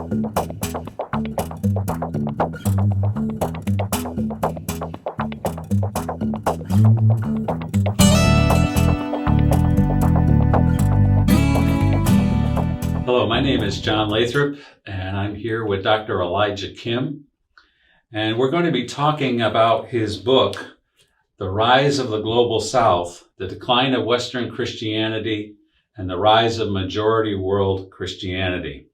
Hello, my name is John Lathrop, and I'm here with Dr. Elijah Kim, and we're going to be talking about his book, The Rise of the Global South, The Decline of Western Christianity, and the Rise of Majority World Christianity.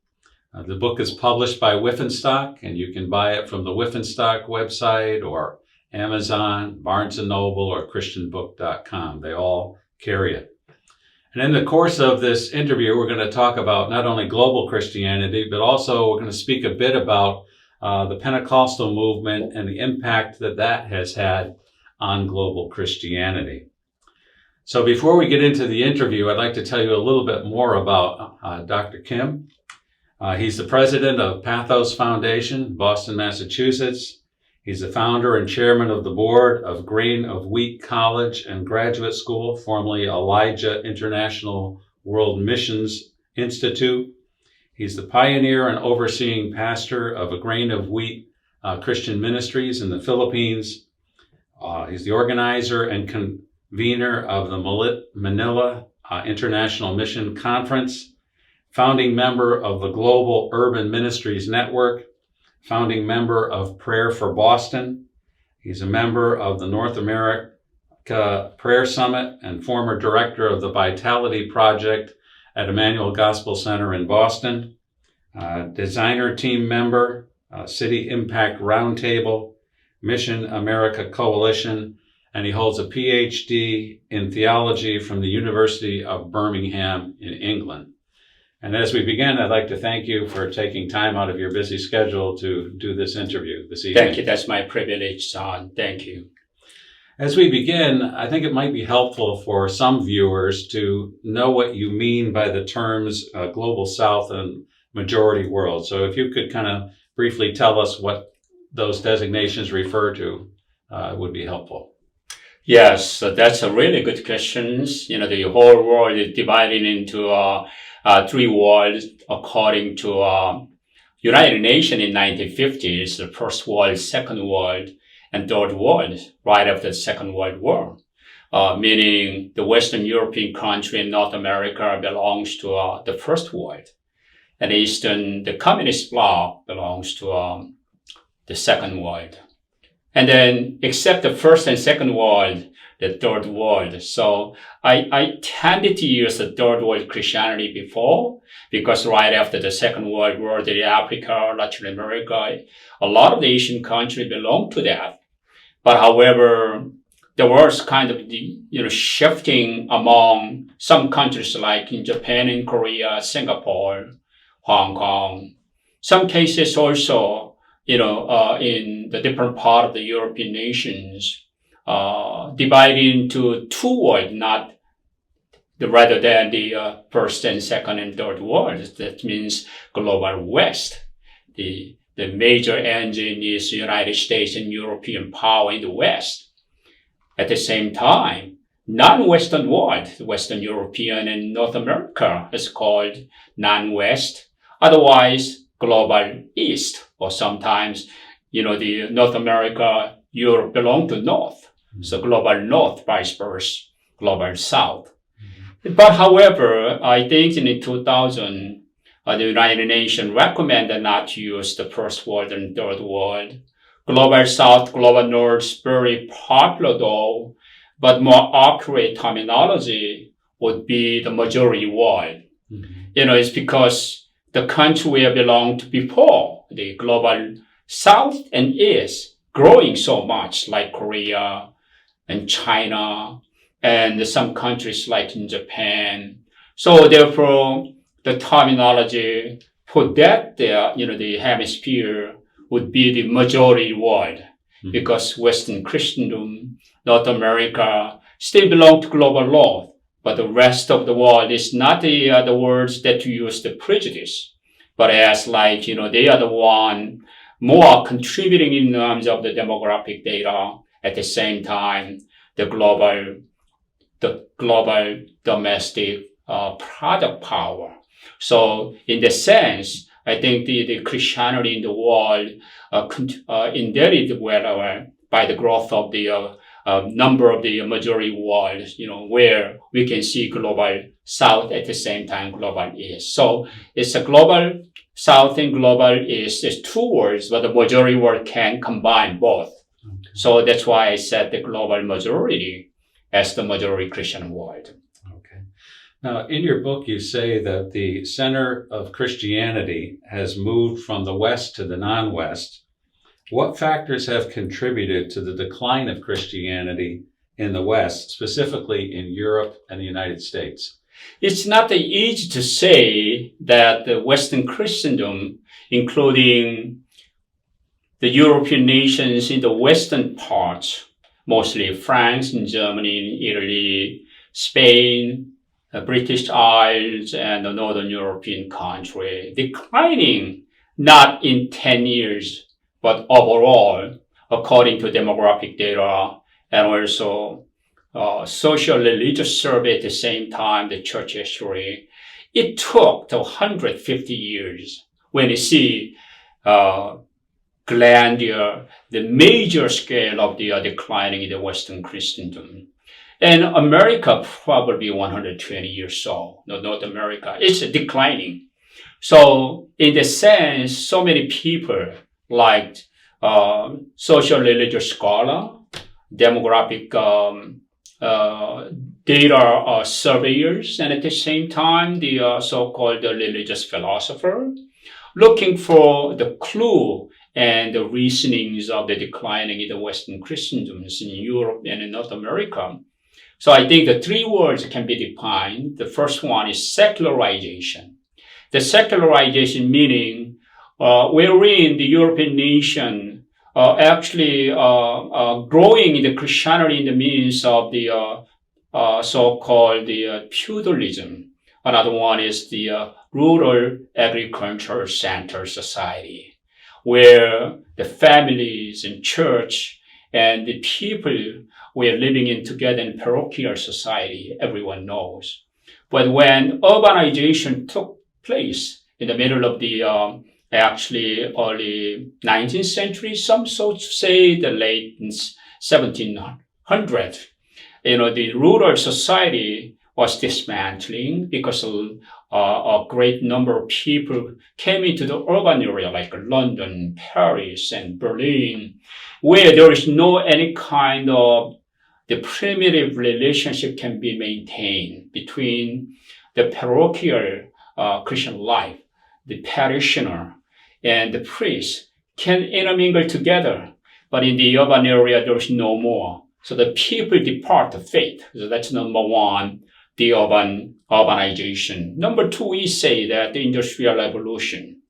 The book is published by Whiffenstock, and you can buy it from the Whiffenstock website or Amazon, Barnes & Noble, or christianbook.com. They all carry it. And in the course of this interview, we're going to talk about not only global Christianity, but also we're going to speak a bit about the Pentecostal movement and the impact that that has had on global Christianity. So before we get into the interview, I'd like to tell you a little bit more about Dr. Kim. He's the president of Pathos Foundation, Boston, Massachusetts. He's the founder and chairman of the board of Grain of Wheat College and Graduate School, formerly Elijah International World Missions Institute. He's the pioneer and overseeing pastor of a Grain of Wheat Christian Ministries in the Philippines. He's the organizer and convener of the Manila International Mission Conference, founding member of the Global Urban Ministries Network, founding member of Prayer for Boston. He's a member of the North America Prayer Summit and former director of the Vitality Project at Emmanuel Gospel Center in Boston. Designer team member, City Impact Roundtable, Mission America Coalition, and he holds a PhD in theology from the University of Birmingham in England. And as we begin, I'd like to thank you for taking time out of your busy schedule to do this interview this evening. Thank you. That's my privilege, John. Thank you. As we begin, I think it might be helpful for some viewers to know what you mean by the terms Global South and Majority World. So if you could kind of briefly tell us what those designations refer to, would be helpful. Yes, so that's a really good question. The whole world is divided into three worlds according to United Nations in 1950s, the first world, second world, and third world, right after the Second World War. Meaning the Western European country in North America belongs to the first world. And the communist bloc belongs to the second world. And then, except the first and second world, the third world. So I tended to use the third world Christianity before, because right after the Second World War, the Africa, Latin America, a lot of the Asian countries belong to that. But however, there was kind of shifting among some countries like in Japan and Korea, Singapore, Hong Kong. Some cases also, in the different part of the European nations, divided into two worlds, rather than the first and second and third worlds. That means global West. The major engine is the United States and European power in the West. At the same time, non-Western world, Western European and North America is called non-West, otherwise global East, or sometimes, the North America, Europe belong to North. So global North, vice versa, global South. Mm-hmm. But however, I think in 2000, the United Nations recommended not to use the first world and third world. Global South, global North is very popular though, but more accurate terminology would be the majority world. Mm-hmm. It's because the country we belonged to before, the global South and East, growing so much, like Korea and China and some countries like in Japan. So therefore, the terminology for that, the hemisphere would be the majority world, mm-hmm. because Western Christendom, North America, still belong to global North, but the rest of the world is not the words that use the prejudice, but as they are the one more contributing in terms of the demographic data. At the same time, the global domestic product power. So in the sense, I think the Christianity in the world indebted well by the growth of the number of the majority world, where we can see global south at the same time global east. So it's a global south and global east. It's two words, but the majority world can combine both. Okay. So that's why I said the global majority as the majority Christian world. Okay. Now, in your book, you say that the center of Christianity has moved from the West to the non-West. What factors have contributed to the decline of Christianity in the West, specifically in Europe and the United States? It's not easy to say that the Western Christendom, including the European nations in the Western parts, mostly France and Germany, Italy, Spain, the British Isles, and the Northern European country, declining not in 10 years, but overall, according to demographic data and also social religious survey at the same time, the church history, it took 150 years when you see grandeur, the major scale of the declining in the Western Christendom. And America probably 120 years so, North America, it's declining. So in the sense, so many people like social religious scholar, demographic data surveyors, and at the same time, the so-called religious philosopher, looking for the clue and the reasonings of the declining in the Western Christendoms in Europe and in North America. So I think the three words can be defined. The first one is secularization. The secularization meaning wherein the European nation actually growing in the Christianity in the means of the so-called the feudalism. Another one is the rural agriculture center society, where the families and church and the people were living in together in parochial society, everyone knows. But when urbanization took place in the middle of the actually early 19th century, some so to say the late 1700s, the rural society was dismantling because a great number of people came into the urban area like London, Paris, and Berlin, where there is no any kind of the primitive relationship can be maintained between the parochial Christian life, the parishioner, and the priest can intermingle together. But in the urban area, there's no more. So the people depart the faith. So that's number one, the urbanization. Number two, we say that the industrial revolution,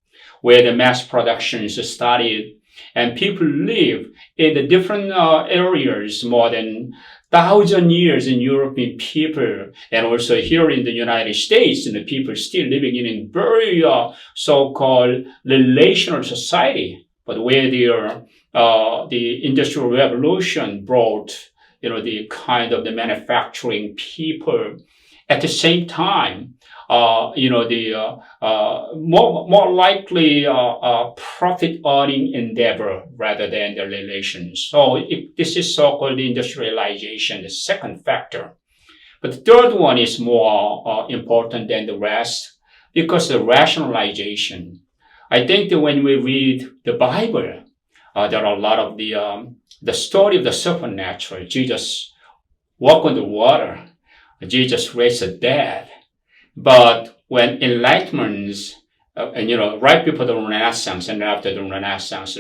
where the mass production is started and people live in the different areas more than 1,000 years in European people, and also here in the United States, and the people still living in a very so-called relational society, but where the industrial revolution brought, the kind of the manufacturing people. At the same time, more likely profit earning endeavor rather than the relations. So this is so-called industrialization, the second factor. But the third one is more important than the rest because the rationalization. I think that when we read the Bible, there are a lot of the story of the supernatural. Jesus walked on the water. Jesus raised the dead. But when enlightenment, right before the Renaissance and after the Renaissance,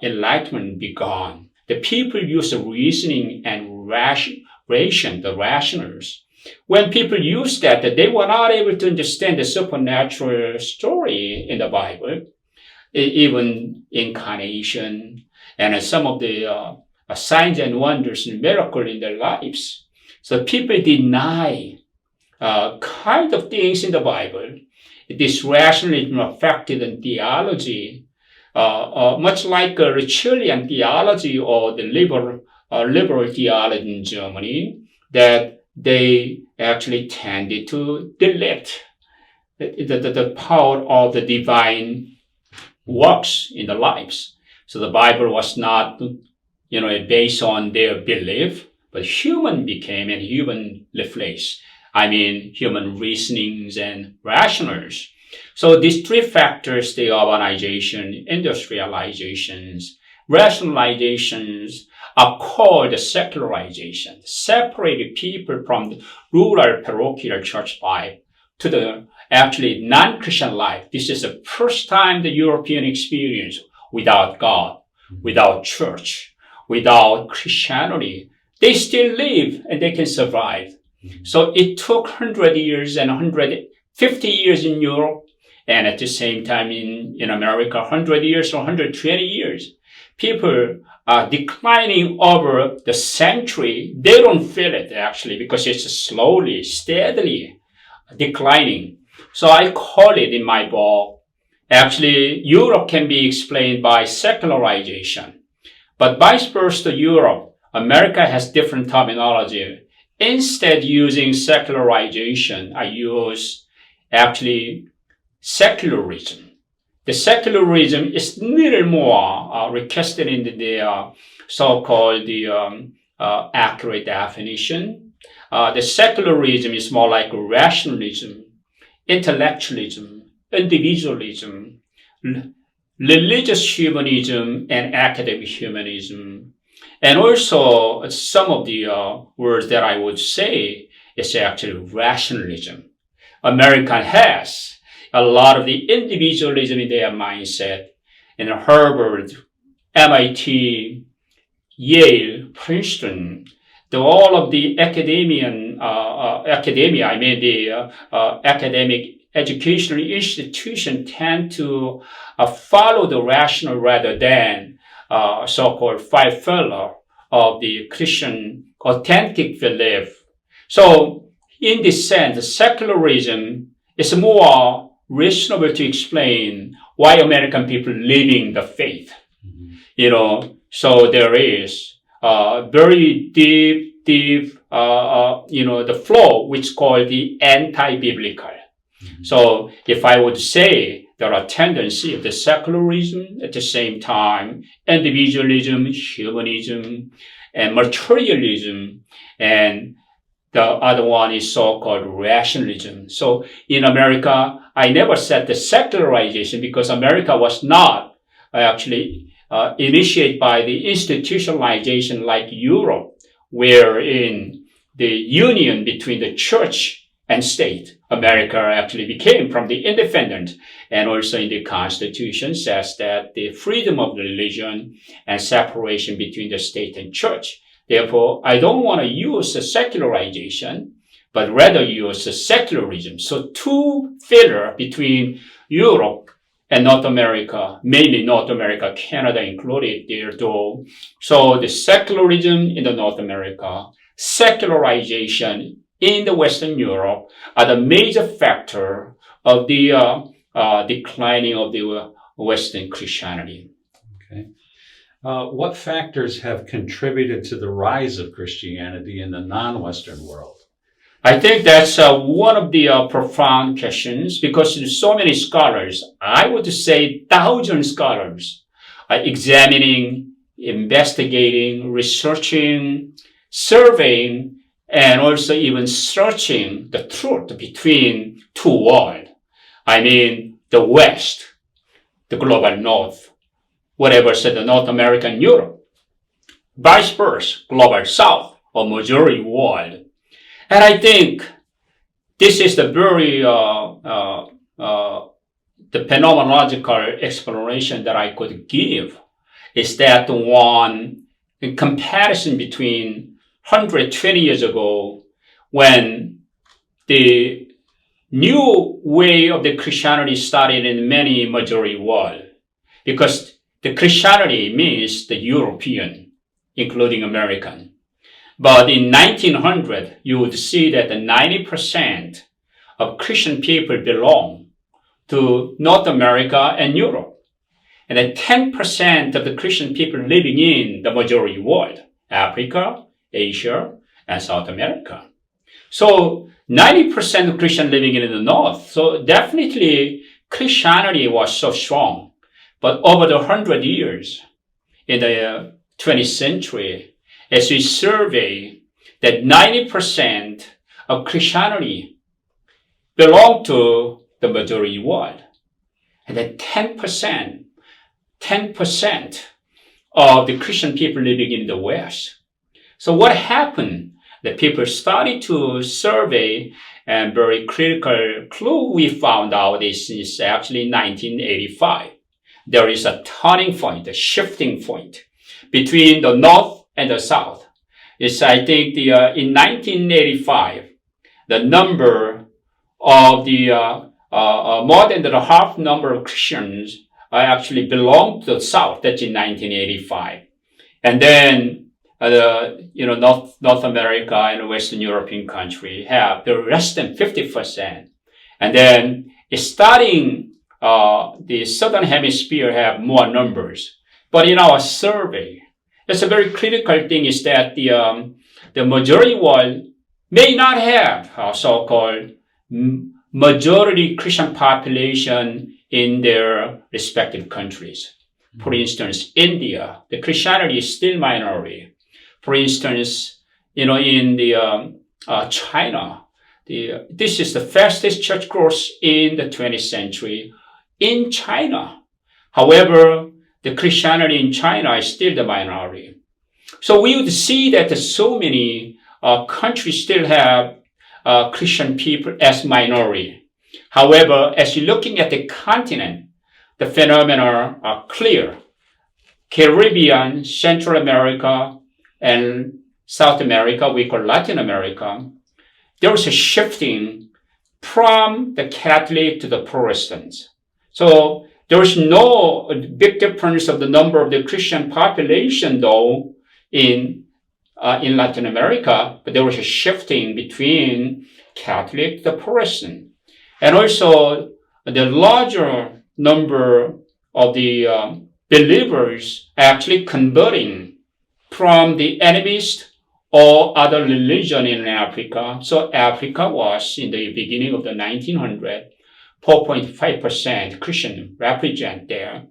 enlightenment began. The people used the reasoning and the rationals. When people used that, they were not able to understand the supernatural story in the Bible, even incarnation, and some of the signs and wonders and miracles in their lives. So people deny kind of things in the Bible. This rationalism affected in theology, much like Richelian theology or the liberal theology in Germany, that they actually tended to delete the power of the divine works in the lives. So the Bible was not, based on their belief, but human became and human replaced. Human reasonings and rationals. So these three factors, the urbanization, industrializations, rationalizations, are called secularization, separated people from the rural parochial church life to the actually non-Christian life. This is the first time the European experience without God, without church, without Christianity. They still live and they can survive. So it took 100 years and 150 years in Europe, and at the same time in America, 100 years or 120 years. People are declining over the century. They don't feel it actually because it's slowly, steadily declining. So I call it in my book, actually Europe can be explained by secularization, but vice versa Europe, America has different terminology. Instead using secularization, I use actually secularism. The secularism is little more requested in the so-called accurate definition. The secularism is more like rationalism, intellectualism, individualism, religious humanism, and academic humanism. And also some of the words that I would say is actually rationalism. America has a lot of the individualism in their mindset. In Harvard, MIT, Yale, Princeton, all of the academic educational institution tend to follow the rational rather than so-called five pillar of the Christian authentic belief. So in this sense, secularism is more reasonable to explain why American people living the faith. So there is very deep, the flow, which is called the anti-biblical. So if I would say there are tendency of the secularism, at the same time, individualism, humanism, and materialism, and the other one is so-called rationalism. So in America, I never said the secularization because America was not actually initiated by the institutionalization like Europe, wherein the union between the church and state, America actually became from the independent, and also in the Constitution says that the freedom of religion and separation between the state and church. Therefore, I don't want to use the secularization, but rather use the secularism. So two filler between Europe and North America, mainly North America, Canada included there though. So the secularism in the North America, secularization in the Western Europe are the major factor of the declining of the Western Christianity. Okay. What factors have contributed to the rise of Christianity in the non-Western world? I think that's one of the profound questions because there's so many scholars, I would say 1,000 scholars, are examining, investigating, researching, surveying, and also even searching the truth between two worlds. The West, the global North, whatever said the North America and Europe, vice versa, global South or majority world. And I think this is the very the phenomenological explanation that I could give is that one in comparison between 120 years ago when the new way of the Christianity started in many majority world, because the Christianity means the European, including American. But in 1900, you would see that the 90% of Christian people belong to North America and Europe. And then 10% of the Christian people living in the majority world, Africa, Asia, and South America. So 90% of Christian living in the north. So definitely Christianity was so strong. But over the 100 years in the 20th century, as we survey that 90% of Christianity belonged to the majority world. And then 10% of the Christian people living in the West. So what happened? The people started to survey, and very critical clue we found out is actually 1985. There is a turning point, a shifting point between the North and the South. It's, I think, in 1985, the number of the more than the half number of Christians actually belonged to the South. That's in 1985, and then North America and Western European country have the less than 50%, and then starting the Southern Hemisphere have more numbers. But in our survey, it's a very critical thing is that the majority world may not have a so-called majority Christian population in their respective countries. For instance, India, the Christianity is still minority. For instance, in the China, this is the fastest church growth in the 20th century in China. However, the Christianity in China is still the minority. So we would see that so many countries still have Christian people as minority. However, as you're looking at the continent, the phenomena are clear. Caribbean, Central America, and South America, we call Latin America, there was a shifting from the Catholic to the Protestants. So there is no big difference of the number of the Christian population, though, in Latin America, but there was a shifting between Catholic to Protestant. And also, the larger number of the believers actually converting from the animist or other religion in Africa. So Africa was, in the beginning of the 1900s, 4.5% Christian represent there.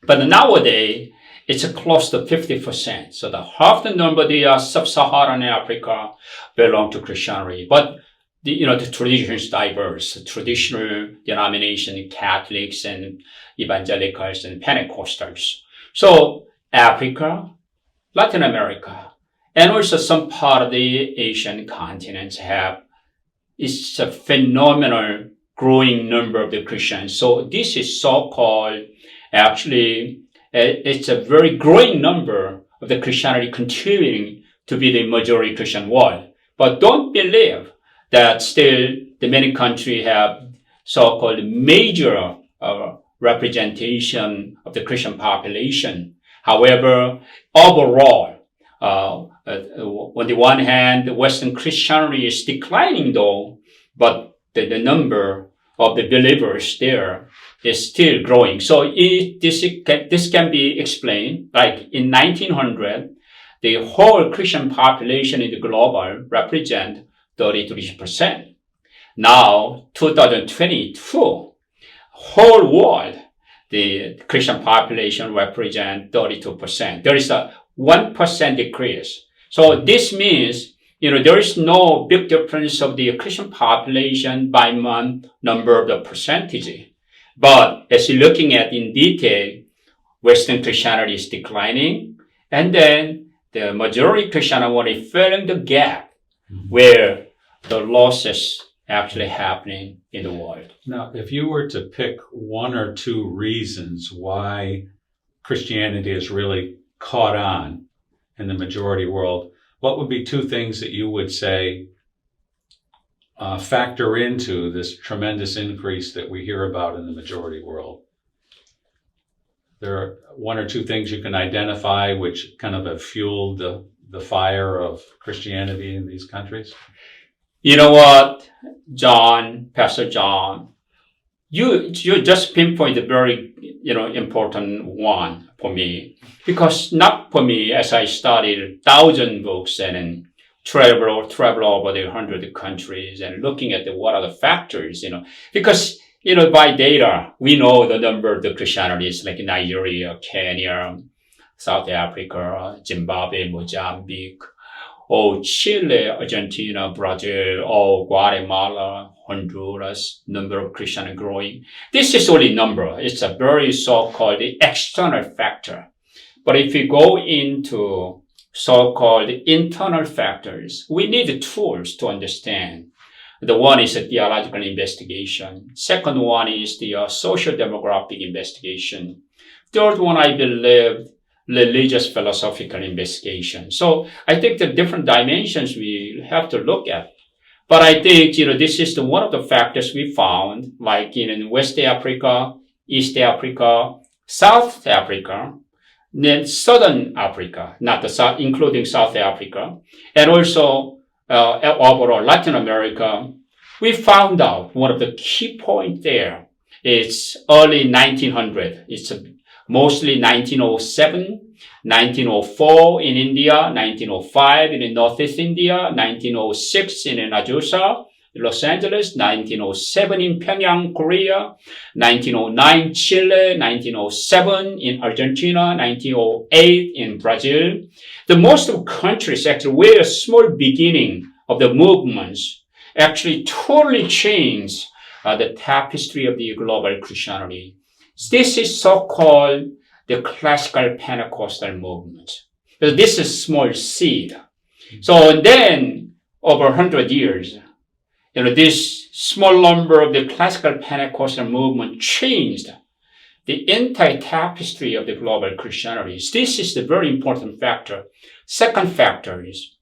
But nowadays, it's close to 50%. So the half the number, the sub-Saharan Africa belong to Christianity. But the tradition is diverse. The traditional denomination, Catholics and evangelicals and Pentecostals. So Africa, Latin America, and also some part of the Asian continents it's a phenomenal growing number of the Christians. So this is so-called, actually, it's a very growing number of the Christianity continuing to be the majority Christian world. But don't believe that still the many countries have so-called major representation of the Christian population. However, overall, on the one hand, the Western Christianity is declining though, but the number of the believers there is still growing. So this can be explained, like in 1900, the whole Christian population in the global represent 33%. Now, 2022, whole world, the Christian population represent 32%. There is a 1% decrease. So this means, there is no big difference of the Christian population by month number of the percentage. But as you're looking at in detail, Western Christianity is declining, and then the majority Christianity filling the gap where the losses actually happening in the world. Now, if you were to pick one or two reasons why Christianity has really caught on in the majority world, what would be two things that you would say factor into this tremendous increase that we hear about in the majority world? There are one or two things you can identify which kind of have fueled the fire of Christianity in these countries? You know what, Pastor John, you just pinpoint a very, important one for me. Because not for me, as I studied 1,000 books and travel over the 100 countries and looking at what are the factors, because, by data, we know the number of the Christianities like Nigeria, Kenya, South Africa, Zimbabwe, Mozambique, Chile, Argentina, Brazil, Guatemala, Honduras, number of Christians growing. This is only number. It's a very so-called external factor. But if you go into so-called internal factors, we need tools to understand. The one is a theological investigation. Second one is the social demographic investigation. Third one, I believe, religious philosophical investigation. So I think the different dimensions we have to look at. But I think, this is one of the factors we found, like in West Africa, East Africa, South Africa, then Southern Africa, not the South, including South Africa, and also overall Latin America. We found out one of the key points there is early 1900. It's mostly 1907, 1904 in India, 1905 in Northeast India, 1906 in Azusa, Los Angeles, 1907 in Pyongyang, Korea, 1909 Chile, 1907 in Argentina, 1908 in Brazil. The most of countries actually where a small beginning of the movements actually totally changed the tapestry of the global Christianity. This is so-called the classical Pentecostal movement. This is small seed. So then over 100 years, this small number of the classical Pentecostal movement changed the entire tapestry of the global Christianity. This is the very important factor. Second factor is,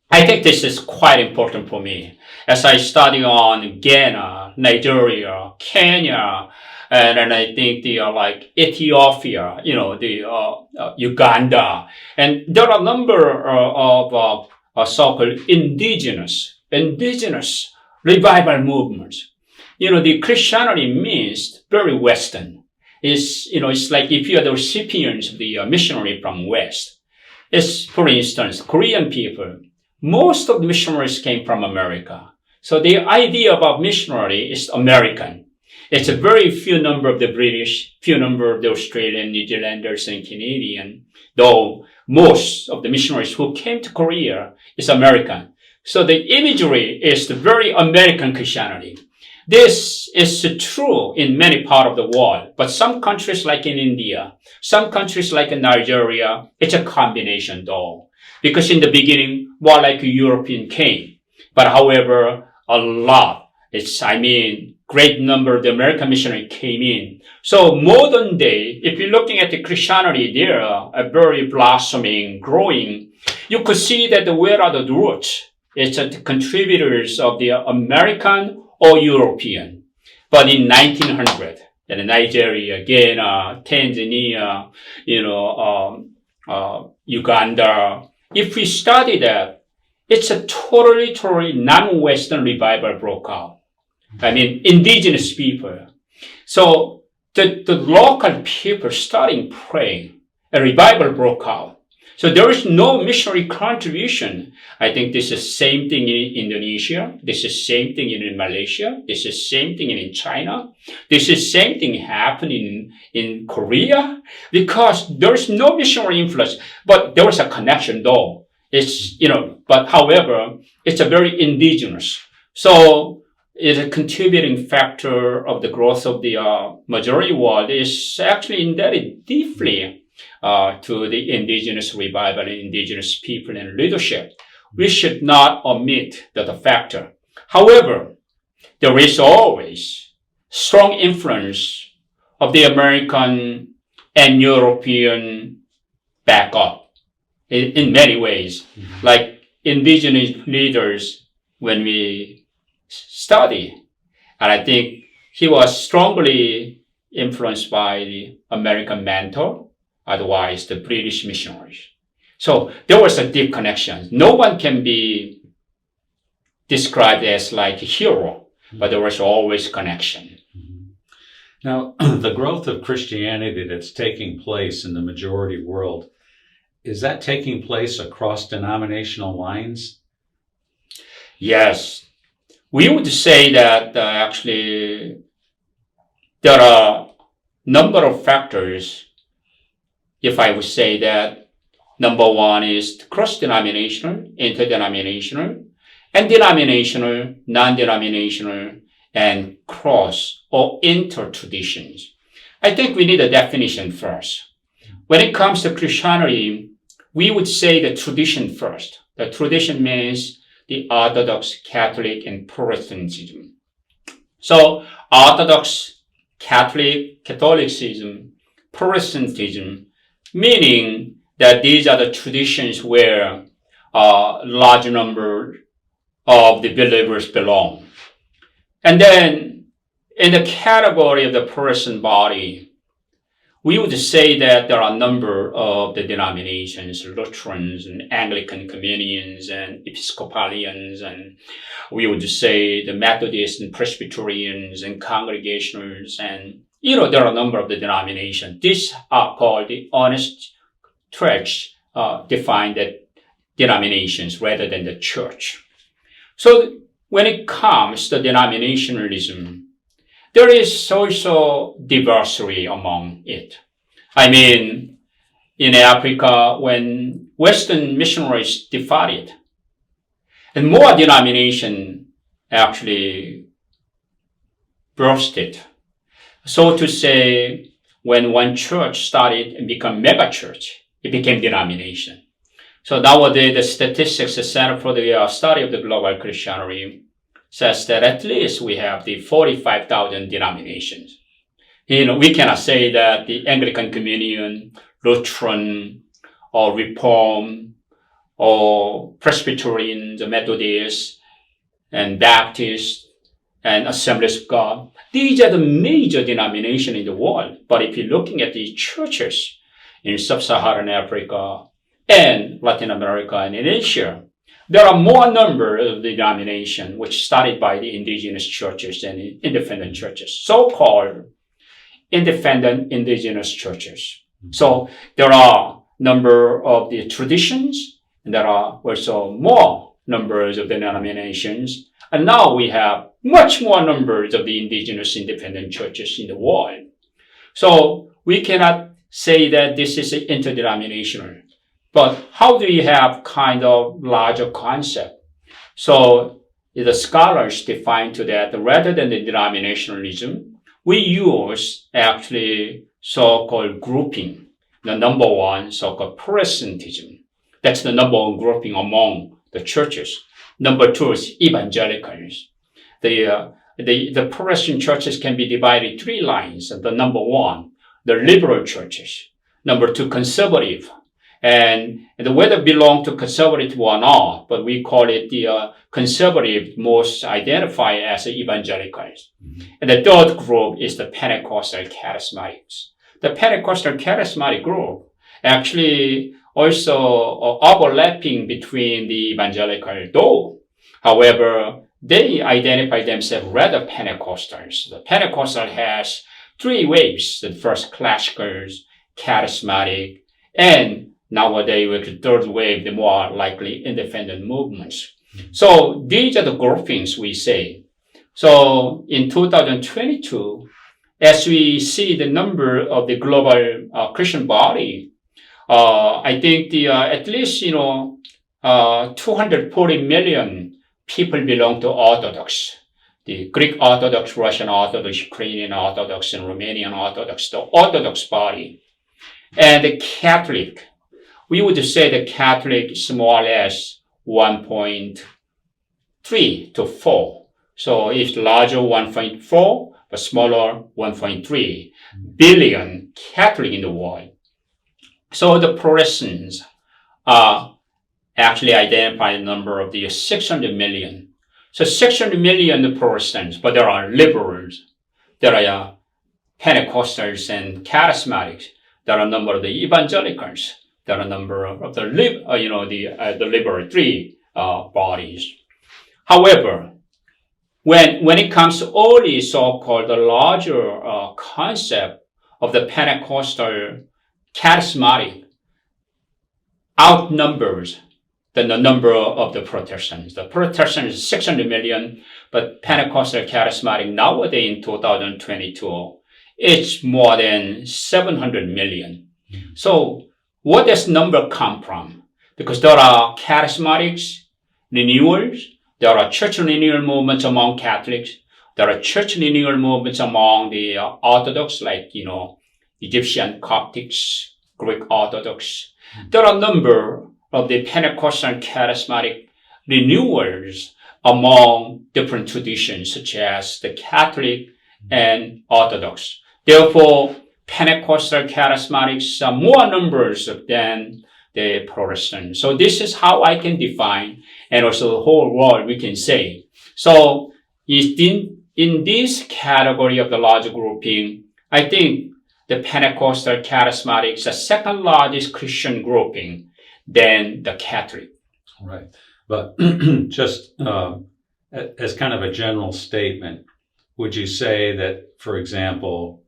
I think this is quite important for me. As I study on Ghana, Nigeria, Kenya, and then I think the like Ethiopia, Uganda, and there are a number of so-called indigenous revival movements. The Christianity means very Western. It's like if you are the recipients of the missionary from West. It's, for instance, Korean people. Most of the missionaries came from America. So the idea about missionary is American. It's a very few number of the British, few number of the Australian, New Zealanders, and Canadian, though most of the missionaries who came to Korea is American. So the imagery is the very American Christianity. This is true in many parts of the world, but some countries like in India, some countries like in Nigeria, it's a combination though. Because in the beginning, more like a European came. But however, great number of the American missionaries came in. So modern day, if you're looking at the Christianity there, a very blossoming, growing, you could see that where are the roots? It's the contributors of the American or European. But in 1900, in Nigeria, Ghana, Tanzania, Uganda, if we study that, it's a totally non-Western revival broke out. Indigenous people. So the local people starting praying, a revival broke out. So there is no missionary contribution. I think this is same thing in Indonesia. This is same thing in Malaysia. This is same thing in China. This is same thing happening in Korea because there's no missionary influence, but there was a connection though. But however, it's a very indigenous. So it's a contributing factor of the growth of the majority world is actually indebted deeply to the indigenous revival and indigenous people and leadership. We should not omit that factor. However, there is always strong influence of the American and European backup in many ways. Mm-hmm. Like indigenous leaders, when we study, and I think he was strongly influenced by the American mentor, otherwise the British missionaries. So there was a deep connection. No one can be described as like a hero, but there was always connection. Now, the growth of Christianity that's taking place in the majority world, is that taking place across denominational lines? Yes. We would say that actually there are a number of factors. If I would say that number one is cross-denominational, interdenominational, and denominational, non-denominational, and cross or inter-traditions. I think we need a definition first. When it comes to Christianity, we would say the tradition first. The tradition means the Orthodox, Catholic, and Protestantism. So Orthodox, Catholicism, Protestantism, meaning that these are the traditions where a large number of the believers belong. And then in the category of the Protestant body, we would say that there are a number of the denominations, Lutherans and Anglican Communions and Episcopalians, and we would say the Methodists and Presbyterians and Congregationals, and there are a number of the denominations. These are called the honest church, defined as denominations rather than the church. So when it comes to denominationalism, there is also diversity among it. I mean, in Africa, when Western missionaries departed, and more denomination actually bursted. So to say, when one church started and become mega church, it became denomination. So nowadays, the statistics, the Center for the Study of the Global Christianity, says that at least we have the 45,000 denominations. We cannot say that the Anglican Communion, Lutheran, or Reform, or Presbyterian, the Methodist, and Baptist, and Assemblies of God. These are the major denominations in the world. But if you're looking at the churches in Sub-Saharan Africa and Latin America and in Asia, there are more number of denominations which started by the indigenous churches and independent churches, so-called independent indigenous churches. So there are number of the traditions, and there are also more numbers of denominations. And now we have much more numbers of the indigenous independent churches in the world. So we cannot say that this is interdenominational. But how do you have kind of larger concept? So the scholars define to that rather than the denominationalism, we use actually so-called grouping. The number one, so-called Protestantism. That's the number one grouping among the churches. Number two is evangelicals. The Protestant churches can be divided in three lines. The number one, the liberal churches. Number two, conservative. And whether belong to conservative or not, but we call it the conservative, most identified as evangelicals. And the third group is the Pentecostal charismatics. The Pentecostal charismatic group actually also overlapping between the evangelical, though. However, they identify themselves rather Pentecostals. The Pentecostal has three waves. The first, classical, charismatic, and nowadays, with the third wave, the more likely independent movements. So these are the groupings we say. So in 2022, as we see the number of the global Christian body, I think at least 240 million people belong to Orthodox. The Greek Orthodox, Russian Orthodox, Ukrainian Orthodox, and Romanian Orthodox, the Orthodox body. And the Catholic, we would say the Catholic is more or less 1.3 to 4. So if larger 1.4, but smaller 1.3 billion Catholic in the world. So the Protestants are actually identify the number of the 600 million. So 600 million Protestants, but there are liberals, there are Pentecostals and charismatics, there are a number of the evangelicals, there are a number of the liberal three bodies. However, when it comes to all these so-called the larger concept of the Pentecostal charismatic, outnumbers the number of the Protestants. The Protestants is 600 million, but Pentecostal charismatic nowadays in 2022, it's more than 700 million. So what does number come from? Because there are charismatics, renewals, there are church renewal movements among Catholics, there are church renewal movements among the Orthodox, like, Egyptian Coptics, Greek Orthodox. There are a number of the Pentecostal charismatic renewals among different traditions, such as the Catholic and Orthodox. Therefore, Pentecostal charismatics are more numbers than the Protestants. So this is how I can define, and also the whole world we can say. So in this category of the large grouping, I think the Pentecostal charismatics are the second largest Christian grouping than the Catholic. Right. But just as kind of a general statement, would you say that, for example,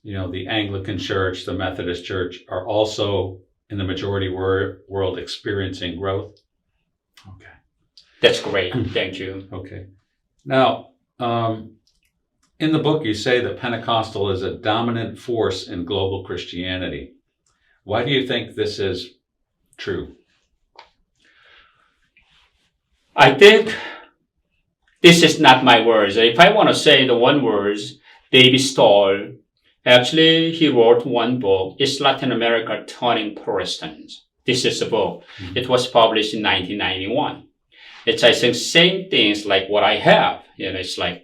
the Anglican Church, the Methodist Church are also in the majority world experiencing growth? Okay. That's great. Thank you. Okay. Now, in the book, you say that Pentecostal is a dominant force in global Christianity. Why do you think this is true? I think this is not my words. If I want to say the one words, David Stoll, actually, he wrote one book, Is Latin America Turning Protestant? This is the book. Mm-hmm. It was published in 1991. It's, I think, same things like what I have. It's like,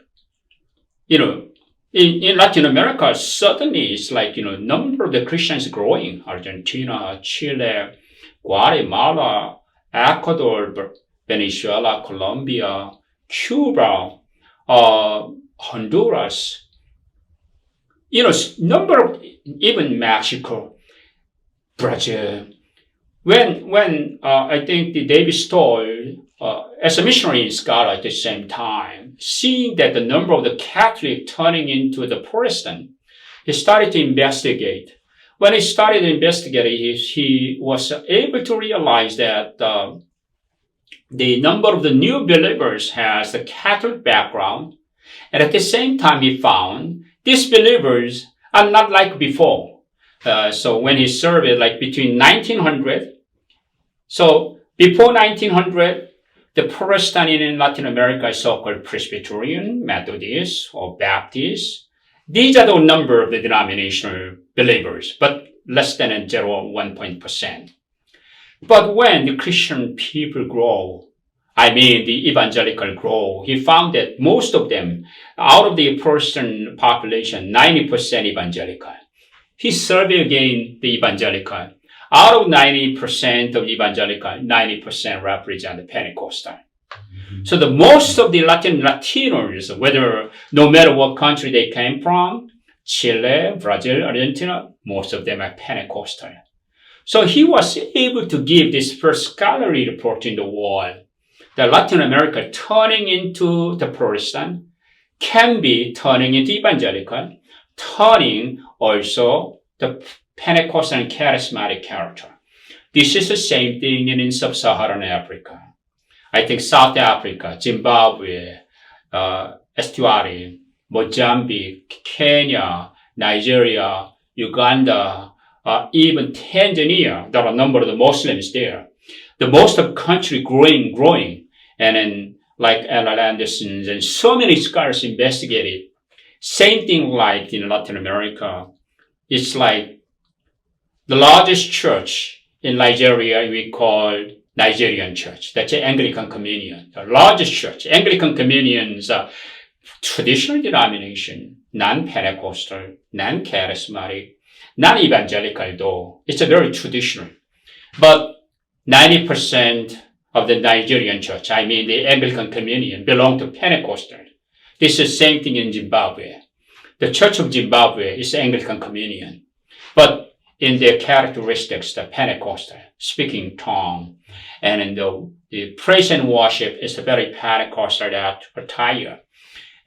in Latin America, certainly it's like, number of the Christians growing. Argentina, Chile, Guatemala, Ecuador, Venezuela, Colombia, Cuba, Honduras, number of, even Mexico, Brazil. When I think the David Stoll, as a missionary in Scotland at the same time, seeing that the number of the Catholic turning into the Protestant, he started to investigate. When he started investigating, he was able to realize that the number of the new believers has a Catholic background, and at the same time he found these believers are not like before. So when he surveyed, like between 1900, so before 1900, the Protestant in Latin America is so-called Presbyterian, Methodist, or Baptist. These are the number of the denominational believers, but less than 0.1%. But when the Christian people grow, the evangelical grow, he found that most of them, out of the Protestant population, 90% evangelical. He surveyed again the evangelical. Out of 90% of evangelical, 90% represent the Pentecostal. Mm-hmm. So the most of the Latinos, no matter what country they came from, Chile, Brazil, Argentina, most of them are Pentecostal. So he was able to give this first scholarly report in the world that Latin America turning into the Protestant can be turning into evangelical, turning also the Pentecostal and charismatic character. This is the same thing in sub-Saharan Africa. I think South Africa, Zimbabwe, Estuary, Mozambique, Kenya, Nigeria, Uganda, even Tanzania. There are a number of the Muslims there. The most of the country growing. And then like L.L. Anderson and so many scholars investigated. Same thing like in Latin America. It's like the largest church in Nigeria we call Nigerian church. That's the Anglican Communion. The largest church. Anglican Communion is a traditional denomination, non-Pentecostal, non-charismatic, non-evangelical though. It's a very traditional. But 90% of the Nigerian church, the Anglican Communion, belong to Pentecostal. This is the same thing in Zimbabwe. The Church of Zimbabwe is Anglican Communion. But in their characteristics, the Pentecostal, speaking tongue, and in the praise and worship is the very Pentecostal attire.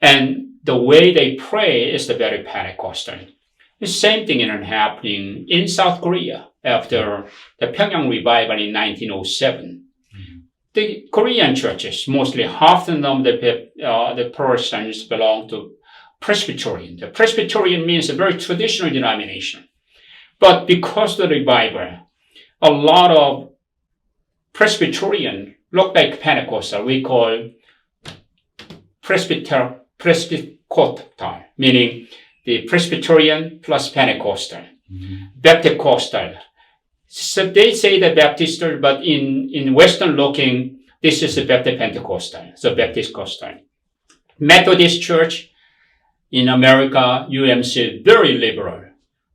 And the way they pray is the very Pentecostal. The same thing is happening in South Korea. after the Pyongyang revival in 1907. The Korean churches, mostly half the number of the Protestants belong to Presbyterian. The Presbyterian means a very traditional denomination. But because of the revival, a lot of Presbyterian look like Pentecostal. We call Presbyterian, meaning the Presbyterian plus Pentecostal. Baptist-costal. So they say the Baptist, but in Western looking, this is the Baptist Pentecostal, so Baptist Costal. Methodist Church in America, UMC, very liberal.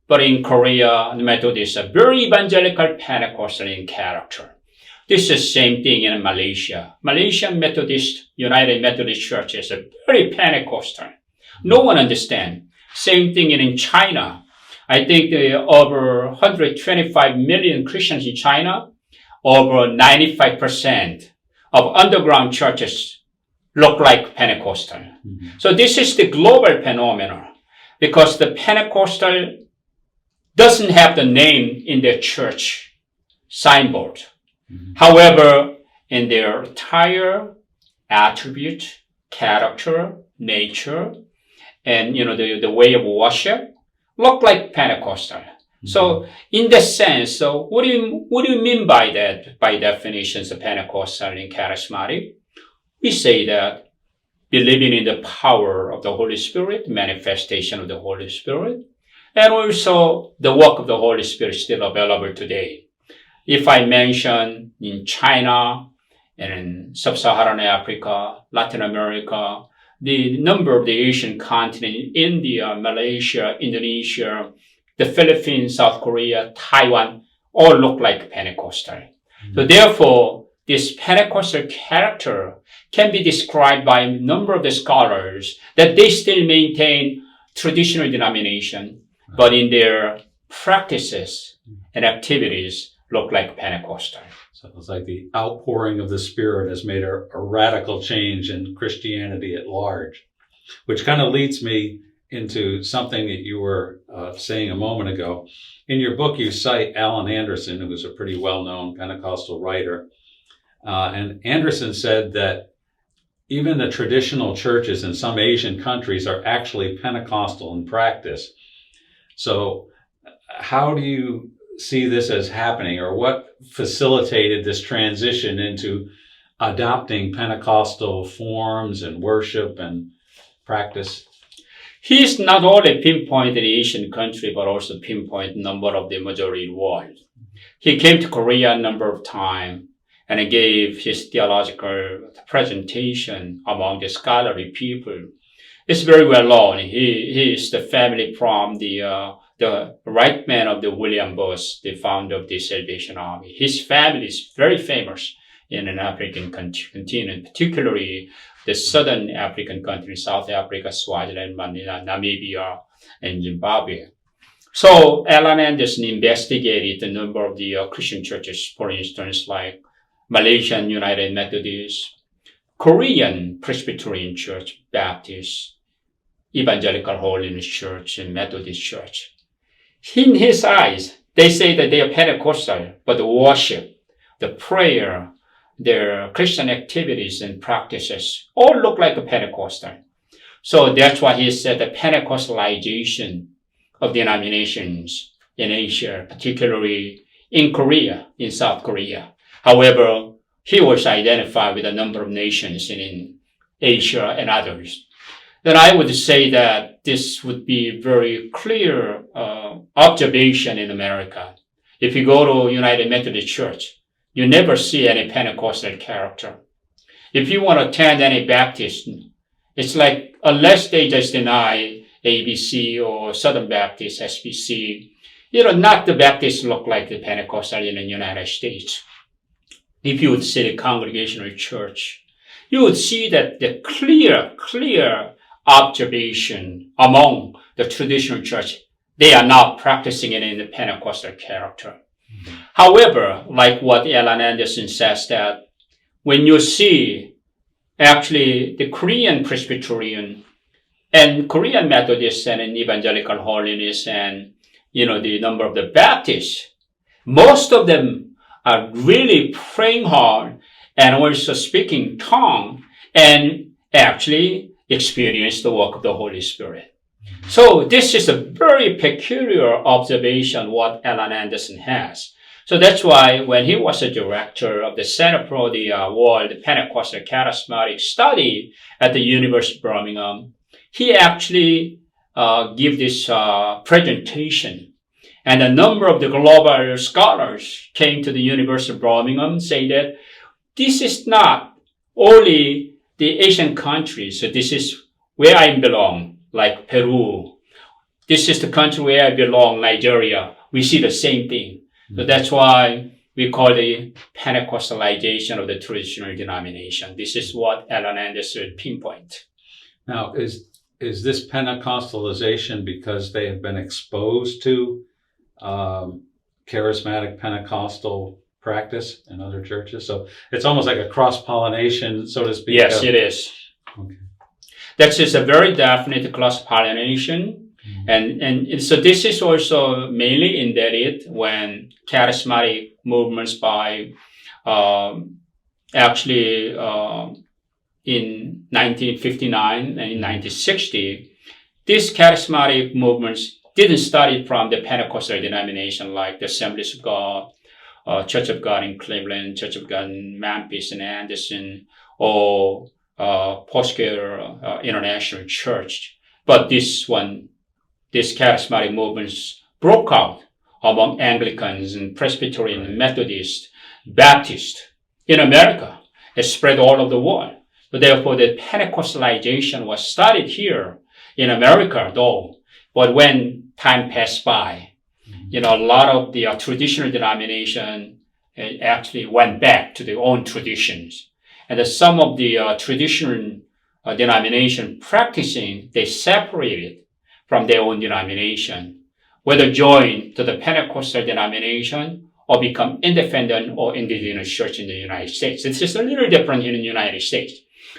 But in Korea, the Methodists are very evangelical Pentecostal in character. This is the same thing in Malaysia. Malaysian Methodist, United Methodist Church is a very Pentecostal. No one understands. Same thing in China. I think there are over 125 million Christians in China. Over 95% of underground churches look like Pentecostal. So this is the global phenomenon because the Pentecostal doesn't have the name in their church signboard. However, in their entire attribute, character, nature, and the way of worship, look like Pentecostal. So, in that sense, what do you mean by that? By definitions of Pentecostal and charismatic, we say that believing in the power of the Holy Spirit, manifestation of the Holy Spirit, and also the work of the Holy Spirit is still available today. If I mention in China and in Sub-Saharan Africa, Latin America, the number of the Asian continent, India, Malaysia, Indonesia, the Philippines, South Korea, Taiwan, all look like Pentecostal. So therefore, this Pentecostal character can be described by a number of the scholars that they still maintain traditional denomination, but in their practices and activities look like Pentecostal. So it's like the outpouring of the Spirit has made a radical change in Christianity at large, which kind of leads me into something that you were saying a moment ago. In your book, you cite Alan Anderson, who was a pretty well-known Pentecostal writer. And Anderson said that even the traditional churches in some Asian countries are actually Pentecostal in practice. So how do you see this as happening, or what facilitated this transition into adopting Pentecostal forms and worship and practice? He's not only pinpointed the Asian country, but also pinpoint number of the majority world. He came to Korea a number of times and gave his theological presentation among the scholarly people. It's very well known. He is the family from the right man of the William Booth, the founder of the Salvation Army. His family is very famous in an African continent, particularly the southern African countries, South Africa, Swaziland, Namibia, and Zimbabwe. So Alan Anderson investigated the number of the Christian churches, for instance, like Malaysian United Methodist, Korean Presbyterian Church, Baptist, Evangelical Holiness Church, and Methodist Church. In his eyes, they say that they are Pentecostal, but the worship, the prayer, their Christian activities and practices all look like a Pentecostal. So that's why he said the Pentecostalization of denominations in Asia, particularly in Korea, in South Korea. However, he was identified with a number of nations in Asia and others. Then I would say that this would be very clear observation in America. If you go to United Methodist Church, you never see any Pentecostal character. If you want to attend any Baptist, it's like unless they just deny ABC or Southern Baptist, SBC, not the Baptists look like the Pentecostal in the United States. If you would see the Congregational Church, you would see that the clear observation among the traditional church, they are not practicing it in the Pentecostal character. However, like what Alan Anderson says, that when you see actually the Korean Presbyterian and Korean Methodist and Evangelical Holiness and, the number of the Baptists, most of them are really praying hard and also speaking tongue and actually experience the work of the Holy Spirit. So this is a very peculiar observation what Alan Anderson has. So that's why when he was a director of the Center for the World Pentecostal Charismatic Study at the University of Birmingham, he actually gave this presentation. And a number of the global scholars came to the University of Birmingham saying that this is not only the Asian countries. So this is where I belong, like Peru. This is the country where I belong, Nigeria. We see the same thing. So that's why we call the Pentecostalization of the traditional denomination. This is what Alan Anderson pinpoint. Now, is this Pentecostalization because they have been exposed to charismatic Pentecostal practice in other churches? So it's almost like a cross-pollination, so to speak. Yes, it is. Okay. That is a very definite cross-pollination. And so this is also mainly indebted when charismatic movements by actually in 1959 and in 1960, these charismatic movements didn't start from the Pentecostal denomination like the Assemblies of God, Church of God in Cleveland, Church of God in Memphis and Anderson, or Postgare International Church. But these charismatic movements broke out among Anglicans and Presbyterian and Methodist, Baptist in America. It spread all over the world. So therefore, the Pentecostalization was started here in America, though. But when time passed by, a lot of the traditional denomination actually went back to their own traditions. And some of the traditional denomination practicing, they separated from their own denomination, whether join to the Pentecostal denomination or become independent or indigenous church in the United States. It's just a little different in the United States.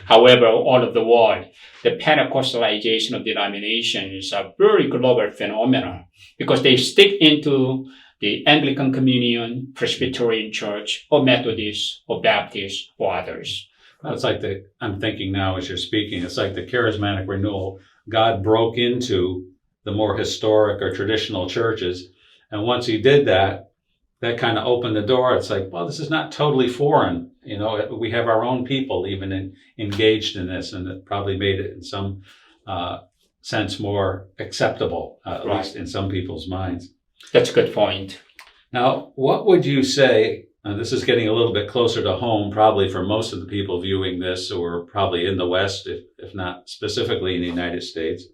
However, all over the world, the Pentecostalization of denominations is a very global phenomenon because they stick into the Anglican Communion, Presbyterian Church, or Methodist, or Baptist, or others. It's like I'm thinking now as you're speaking, it's like the charismatic renewal. God broke into the more historic or traditional churches. And once he did that, that kind of opened the door. It's like, well, this is not totally foreign. We have our own people even engaged in this, and it probably made it in some sense more acceptable, at least in some people's minds. That's a good point. Now, what would you say, and this is getting a little bit closer to home, probably for most of the people viewing this, who are probably in the West, if not specifically in the United States,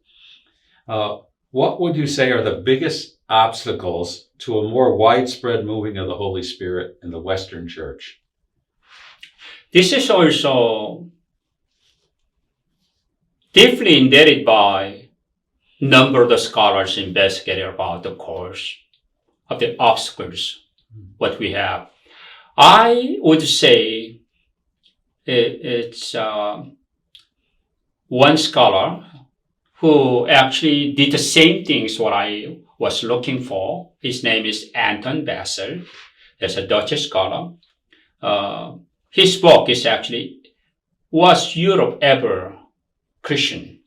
what would you say are the biggest obstacles to a more widespread moving of the Holy Spirit in the Western Church? This is also deeply indebted by number of the scholars investigating about the cause of the obstacles what we have. I would say it's one scholar who actually did the same things what I was looking for. His name is Anton Bessel. There's a Dutch scholar. His book is actually, Was Europe Ever Christian?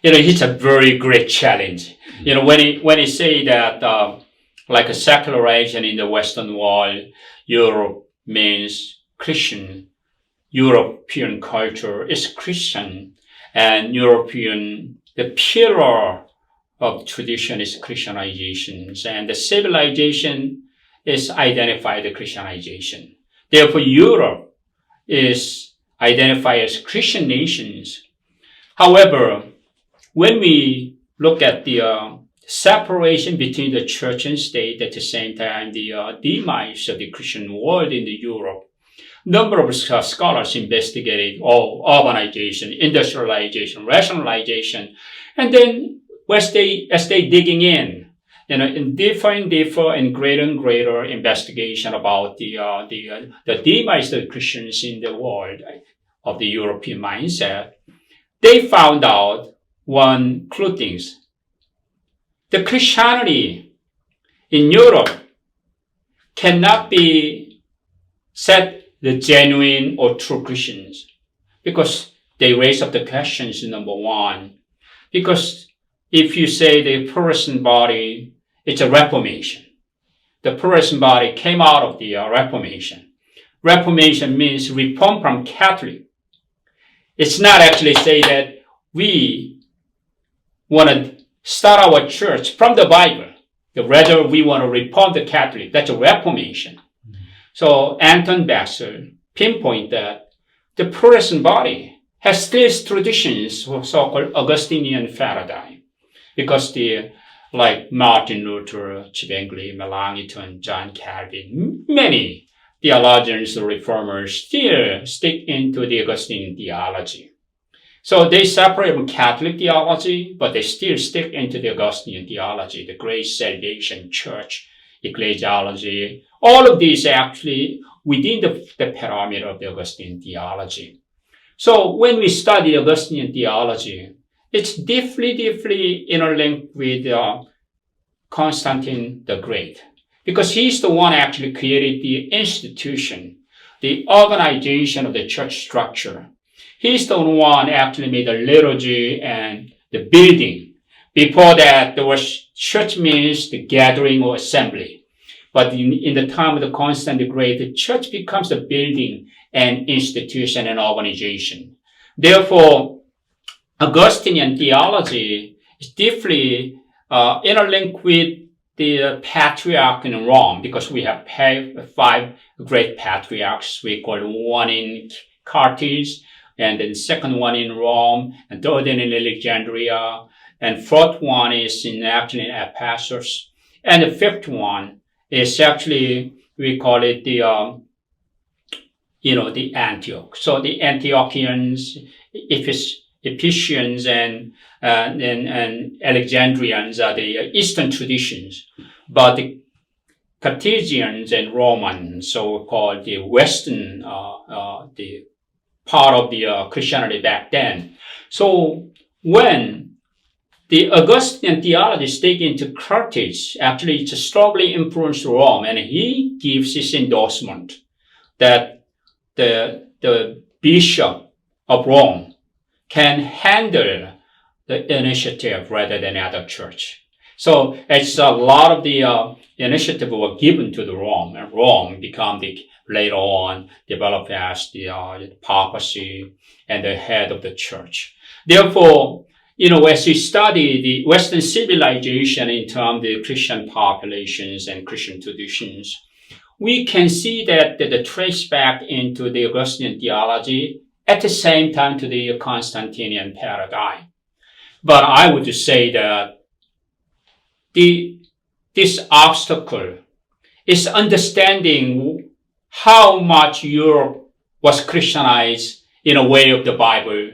It's a very great challenge. When he say that like a secularization in the Western world, Europe means Christian. European culture is Christian, and the pillar of tradition is Christianization, and the civilization is identified as Christianization. Therefore, Europe is identified as Christian nations. However, when we look at the separation between the church and state, at the same time, the demise of the Christian world in the Europe, number of scholars investigated urbanization, industrialization, rationalization, and then as they digging in deeper and greater investigation about the demise of Christians in the world of the European mindset, they found out one clue things. The Christianity in Europe cannot be said the genuine or true Christians, because they raise up the questions, number one. Because if you say the Protestant body, it's a Reformation. The Protestant body came out of the Reformation. Reformation means reform from Catholic. It's not actually say that we want to start our church from the Bible. Rather, we want to reform the Catholic. That's a Reformation. So Anton Besser pinpoint that the Protestant body has still traditions, so-called Augustinian paradigm, because like Martin Luther, Zwingli, Melanchthon, John Calvin, many theologians or reformers still stick into the Augustinian theology. So they separate from Catholic theology, but they still stick into the Augustinian theology, the grace, salvation, church, ecclesiology. All of these actually within the parameter of the Augustinian theology. So when we study Augustinian theology, it's deeply interlinked with Constantine the Great, because he's the one actually created the institution, the organization of the church structure. He's the one actually made the liturgy and the building. Before that, there was church means the gathering or assembly. But in the time of the Constantine the Great, the church becomes a building and institution and organization. Therefore, Augustinian theology is deeply interlinked with the patriarch in Rome, because we have 5 great patriarchs. We call one in Carthage, and then second one in Rome, and third in Alexandria, and fourth one is in Ephesus, and the fifth one is actually, we call it the Antioch. So the Antiochians, Ephesians, and Alexandrians are the Eastern traditions, but the Carthaginians and Romans, so-called the Western, the part of the Christianity back then. So when the Augustinian theology is taken into Carthage, actually it's strongly influenced Rome, and he gives his endorsement that the bishop of Rome can handle the initiative rather than other church. So it's a lot of the initiative were given to the Rome, and Rome become later on developed as the papacy and the head of the church. Therefore, as we study the Western civilization in terms of the Christian populations and Christian traditions, we can see that the trace back into the Augustinian theology at the same time to the Constantinian paradigm. But I would say that this obstacle is understanding how much Europe was Christianized in a way of the Bible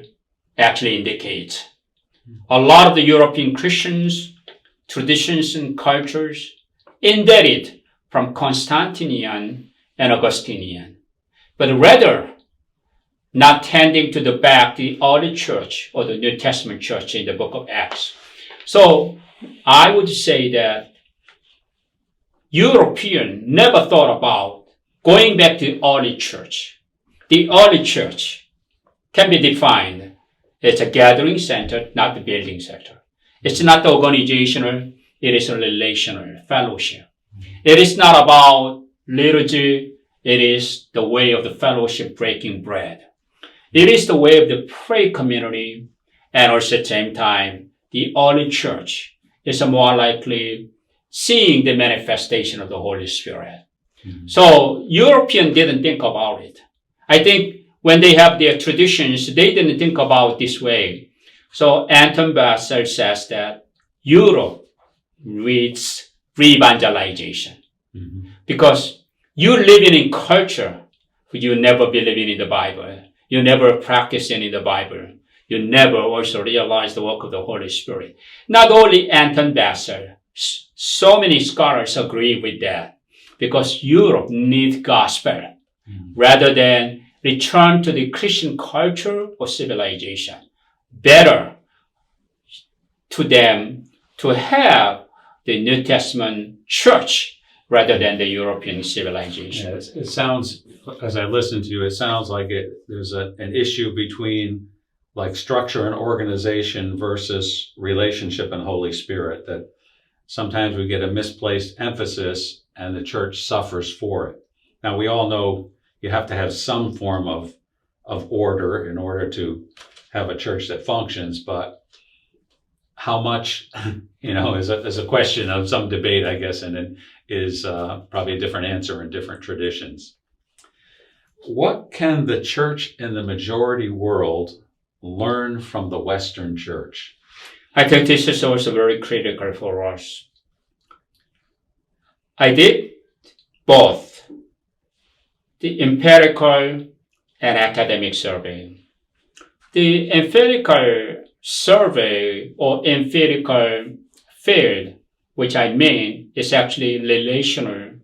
actually indicates. A lot of the European Christians, traditions and cultures indebted from Constantinian and Augustinian, but rather not tending to the early church or the New Testament church in the book of Acts. So I would say that European never thought about going back to the early church. The early church can be defined as a gathering center, not the building center. It's not organizational, it is a relational fellowship. It is not about liturgy, it is the way of the fellowship breaking bread. It is the way of the prayer community, and also at the same time, the early church is more likely seeing the manifestation of the Holy Spirit. Mm-hmm. So European didn't think about it. I think when they have their traditions, they didn't think about it this way. So Anton Besser says that Europe needs re-evangelization. Mm-hmm. Because you living in culture, you never be living in the Bible. You never practicing in the Bible. You never also realize the work of the Holy Spirit. Not only Anton Besser, so many scholars agree with that, because Europe needs gospel rather than return to the Christian culture or civilization. Better to them to have the New Testament church rather than the European civilization. Yeah, it sounds, as I listen to you, it sounds like there's an issue between like structure and organization versus relationship and Holy Spirit, that sometimes we get a misplaced emphasis and the church suffers for it. Now, we all know you have to have some form of order in order to have a church that functions, but how much, is a question of some debate, I guess, and it is probably a different answer in different traditions. What can the church in the majority world learn from the Western church? I think this is also very critical for us. I did both the empirical and academic survey. The empirical survey or empirical field, which I mean is actually relational,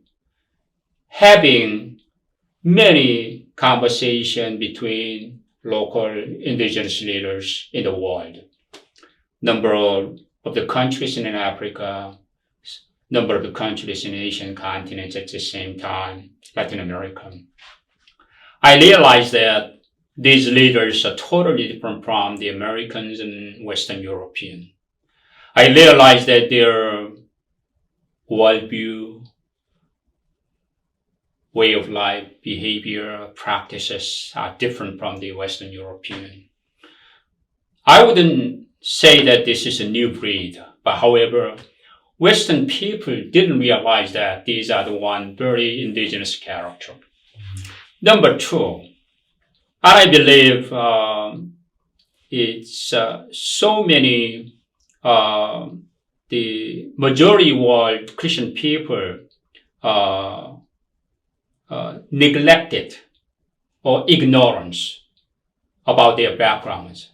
having many conversations between local indigenous leaders in the world. Number of the countries in Africa, number of the countries in Asian continents at the same time, Latin America. I realized that these leaders are totally different from the Americans and Western European. I realized that their worldview, way of life, behavior, practices are different from the Western European. I wouldn't say that this is a new breed, but however, Western people didn't realize that these are the one very indigenous character. Number two, I believe it's so many, the majority world Christian people neglected or ignorance about their backgrounds.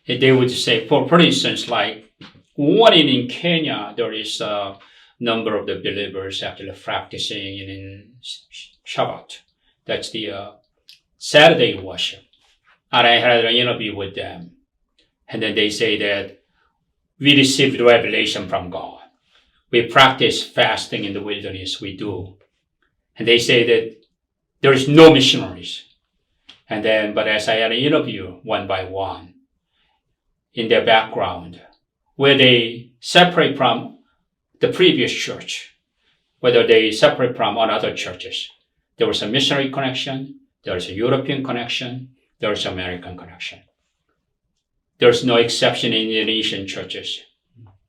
They would say, for instance, like one in Kenya, there is a number of the believers actually practicing in Shabbat. That's the Saturday worship. And I had an interview with them. And then they say that we received revelation from God. We practice fasting in the wilderness, we do. And they say that there is no missionaries. But as I had an interview one by one, in their background, where they separate from the previous church, whether they separate from other churches. There was a missionary connection, there was a European connection, there was an American connection. There's no exception in Indonesian churches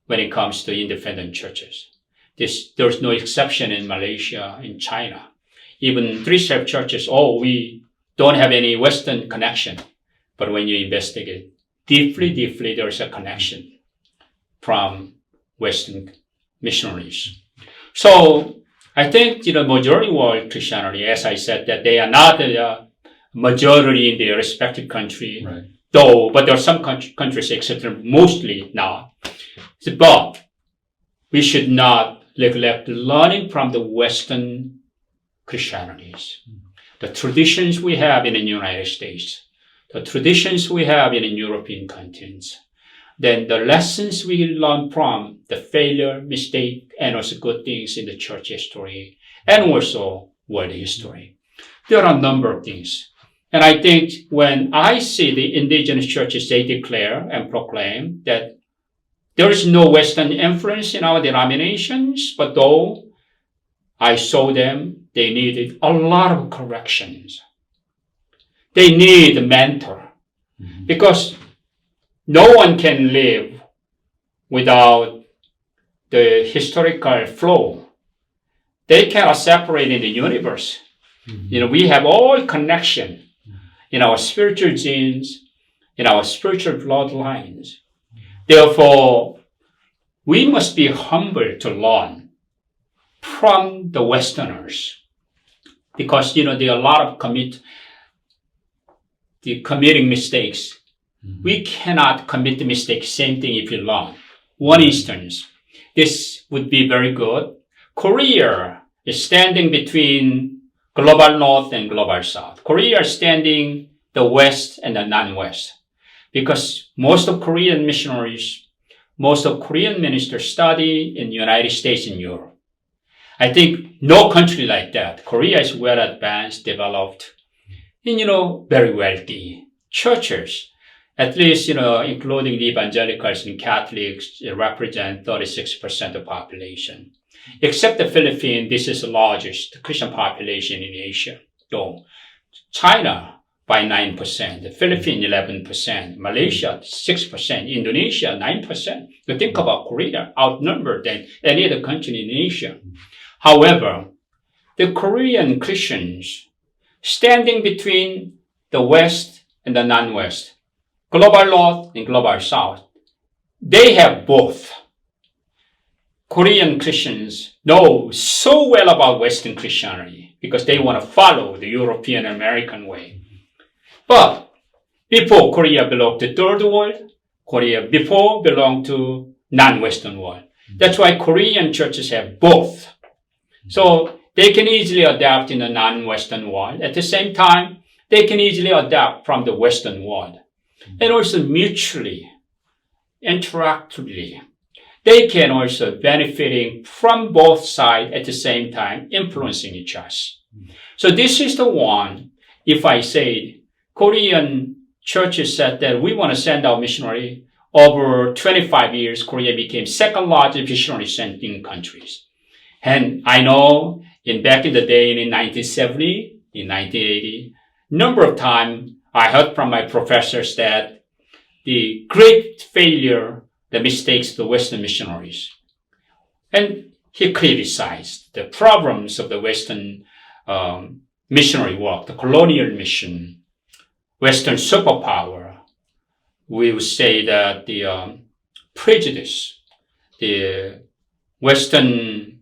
when it comes to independent churches. There's no exception in Malaysia, in China. Even three-step churches, we don't have any Western connection. But when you investigate deeply, there's a connection from Western missionaries. So I think, majority world Christianity, as I said, that they are not the majority in their respective country, right, but there are some countries, etc., mostly not. But we should not neglect learning from the Western Christianities. The traditions we have in the United States, the traditions we have in the European continents, then the lessons we learn from the failure, mistake, and also good things in the church history, and also world history. There are a number of things. And I think when I see the indigenous churches, they declare and proclaim that there is no Western influence in our denominations, but though I saw them, they needed a lot of corrections. They need a mentor because no one can live without the historical flow. They cannot separate in the universe. We have all connection in our spiritual genes, in our spiritual bloodlines. Therefore, we must be humble to learn from the Westerners because, there are a lot of committing mistakes. We cannot commit the mistake. Same thing if you learn. One instance, this would be very good. Korea is standing between global north and global south. Korea is standing the west and the non-west. Because most of Korean missionaries, most of Korean ministers study in the United States and Europe. I think no country like that. Korea is well advanced, developed, and, very wealthy. Churches, at least, including the evangelicals and Catholics, represent 36% of the population. Except the Philippines, this is the largest Christian population in Asia. Though China by 9%, the Philippines 11%, Malaysia 6%, Indonesia 9%. You think about Korea, outnumbered than any other country in Asia. However, the Korean Christians, standing between the West and the non-West, global North and global South, they have both. Korean Christians know so well about Western Christianity because they want to follow the European American way. But before, Korea belonged to third world. Korea before belonged to non-Western world. That's why Korean churches have both. So they can easily adapt in the non-Western world. At the same time, they can easily adapt from the Western world. And also mutually, interactively, they can also benefiting from both sides at the same time, influencing each other. So this is the one, if I say, Korean churches said that we want to send out missionary. Over 25 years, Korea became second largest missionary sending countries. And I know back in the day in 1970, in 1980, number of times I heard from my professors that the great failure, the mistakes of the Western missionaries. And he criticized the problems of the Western missionary work, the colonial mission, Western superpower. We would say that the prejudice, the Western,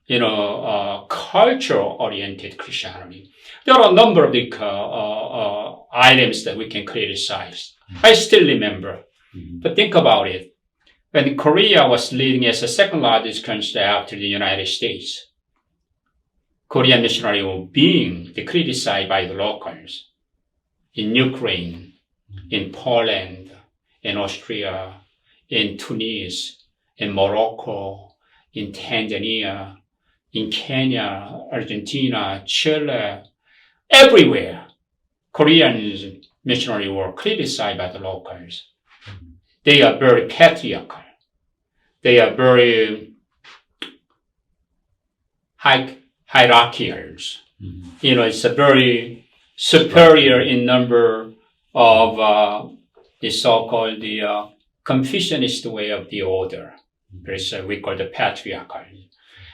culture-oriented Christianity. There are a number of the items that we can criticize. I still remember. But think about it. When Korea was leading as the second largest country after the United States, Korean missionaries were being criticized by the locals in Ukraine, in Poland, in Austria, in Tunis, in Morocco, in Tanzania, in Kenya, Argentina, Chile, everywhere. Korean missionaries were criticized by the locals. They are very patriarchal. They are very hierarchical. It's a very superior in number of the so-called Confucianist way of the order. We call the patriarchal.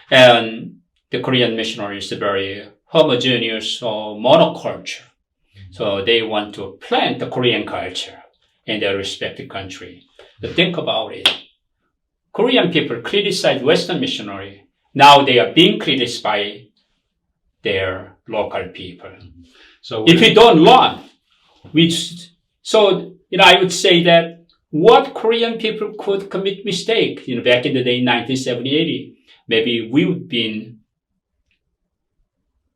And the Korean missionaries are very homogeneous or monoculture. So they want to plant the Korean culture in their respective country. But think about it. Korean people criticize Western missionary. Now they are being criticized by their local people. So if we don't learn, I would say that what Korean people could commit mistake, back in the day, 1970, 80, maybe we would been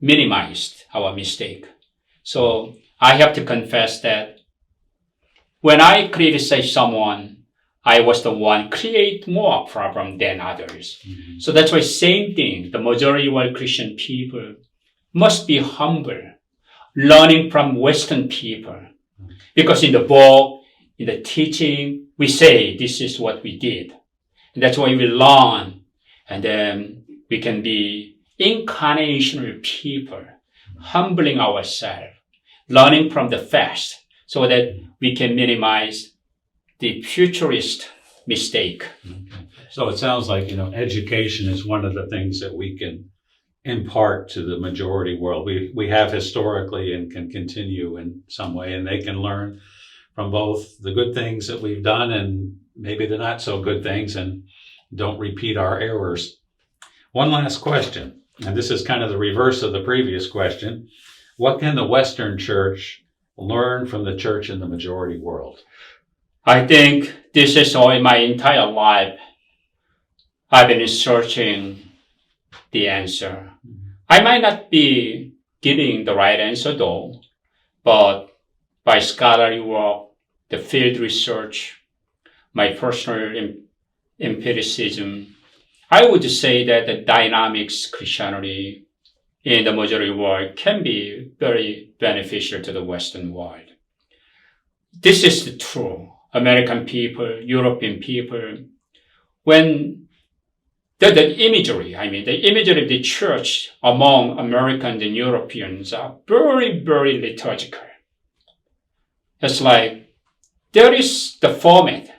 minimized our mistake. So I have to confess that when I criticize someone, I was the one create more problem than others. So that's why same thing, the majority of Christian people must be humble, learning from Western people. Because in the book, in the teaching, we say this is what we did. And that's why we learn. And then we can be incarnational people, humbling ourselves, learning from the past so that we can minimize the futurist mistake. So it sounds like, education is one of the things that we can impart to the majority world. We have historically and can continue in some way, and they can learn from both the good things that we've done and maybe the not so good things, and don't repeat our errors. One last question, and this is kind of the reverse of the previous question. What can the Western church learn from the church in the majority world? I think this is all in my entire life. I've been searching the answer. I might not be giving the right answer though, but by scholarly work, the field research, my personal empiricism, I would say that the dynamics Christianity in the majority world can be very beneficial to the Western world. This is the true. American people, European people, when the imagery of the church among Americans and Europeans are very, very liturgical. It's like, there is the format.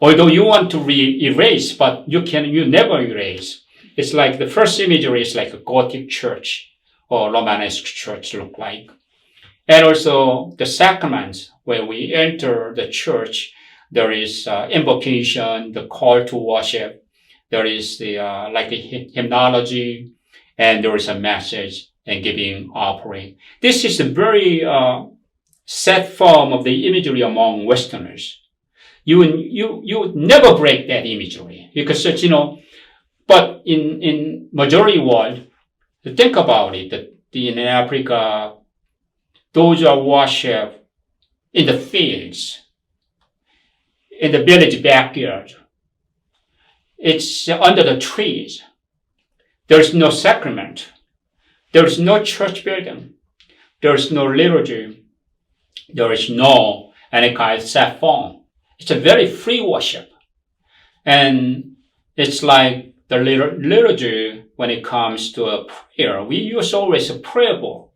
Although you want to erase, but you never erase. It's like the first imagery is like a Gothic church or Romanesque church look like. And also the sacraments, when we enter the church, there is invocation, the call to worship. There is the hymnology, and there is a message and giving offering. This is a very set form of the imagery among Westerners. You would never break that imagery because but in majority world, think about it, that in Africa, those are worship in the fields, in the village backyard. It's under the trees. There's no sacrament. There's no church building. There's no liturgy. There is no any kind of set form. It's a very free worship. And it's like the liturgy when it comes to a prayer. We use always a prayer book.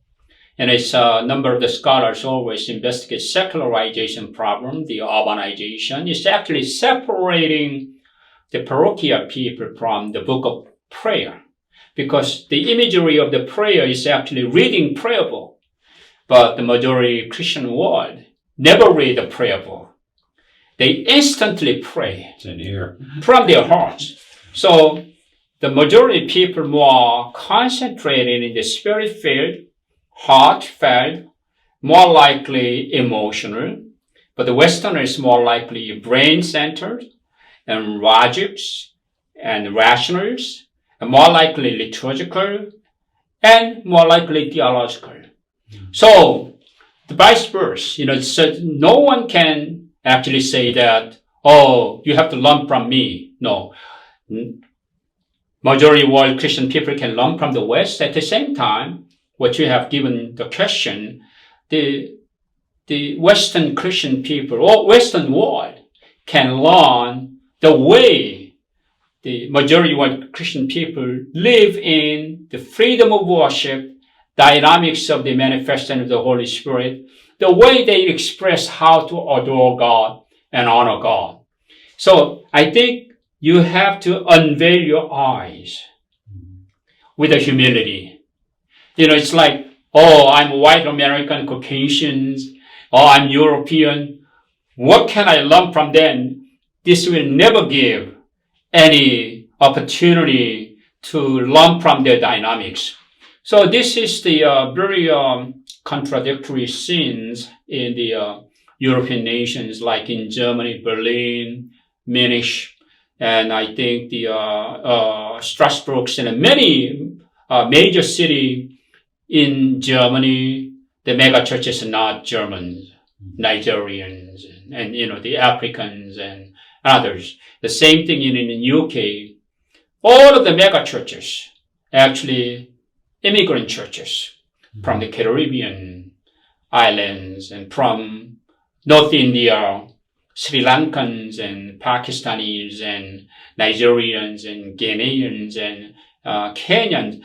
And it's a number of the scholars always investigate secularization problem, the urbanization. It's actually separating the parochial people from the book of prayer. Because the imagery of the prayer is actually reading prayer book. But the majority Christian world never read the prayer book. They instantly pray. It's in here. From their hearts. So the majority people more concentrated in the spirit-filled, heartfelt, more likely emotional. But the Westerner is more likely brain-centered and logics and rationals, and more likely liturgical and more likely theological. So the vice versa, so no one can actually say that, oh, you have to learn from me. No. Majority world Christian people can learn from the West. At the same time, what you have given the question, the Western Christian people or Western world can learn the way the majority world Christian people live in the freedom of worship, dynamics of the manifestation of the Holy Spirit, the way they express how to adore God and honor God. So I think you have to unveil your eyes with a humility. It's like, oh, I'm white American, Caucasians, or I'm European. What can I learn from them? This will never give any opportunity to learn from their dynamics. So this is the very contradictory scenes in the European nations, like in Germany, Berlin, Munich, and I think the Strasbourg, and many major cities in Germany. The mega churches are not Germans, Nigerians, and the Africans and others. The same thing in the UK. All of the mega churches actually immigrant churches from the Caribbean islands and from North India, Sri Lankans and Pakistanis and Nigerians and Ghanaians and Kenyans.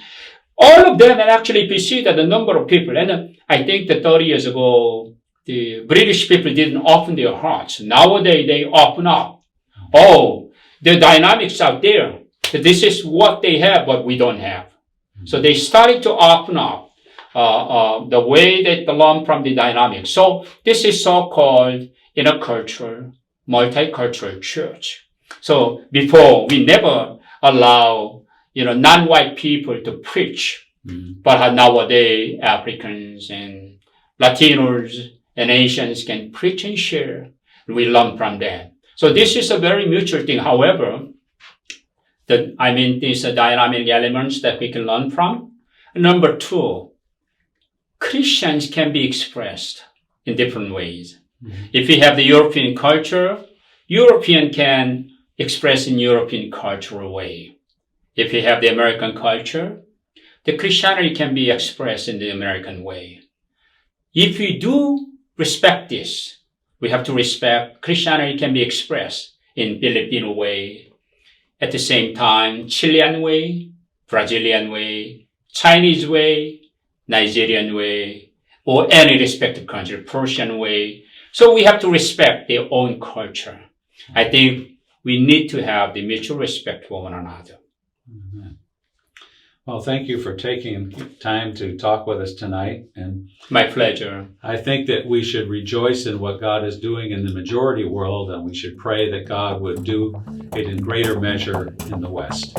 All of them, and actually if you see that the number of people, and I think that 30 years ago, the British people didn't open their hearts. Nowadays they open up. Oh, the dynamics out there. This is what they have, but we don't have. So they started to open up the way that they learn from the dynamics. So this is so-called intercultural, multicultural church. So before, we never allow, non-white people to preach. But nowadays, Africans and Latinos and Asians can preach and share. We learn from them. So this is a very mutual thing. However, these are dynamic elements that we can learn from. Number two, Christians can be expressed in different ways. If we have the European culture, European can express in European cultural way. If we have the American culture, the Christianity can be expressed in the American way. If we do respect this, we have to respect Christianity can be expressed in Filipino way, at the same time Chilean way, Brazilian way, Chinese way, Nigerian way, or any respective country, Persian way. So we have to respect their own culture. I think we need to have the mutual respect for one another. Amen. Well, thank you for taking time to talk with us tonight. And My pleasure. I think that we should rejoice in what God is doing in the majority world, and we should pray that God would do it in greater measure in the West.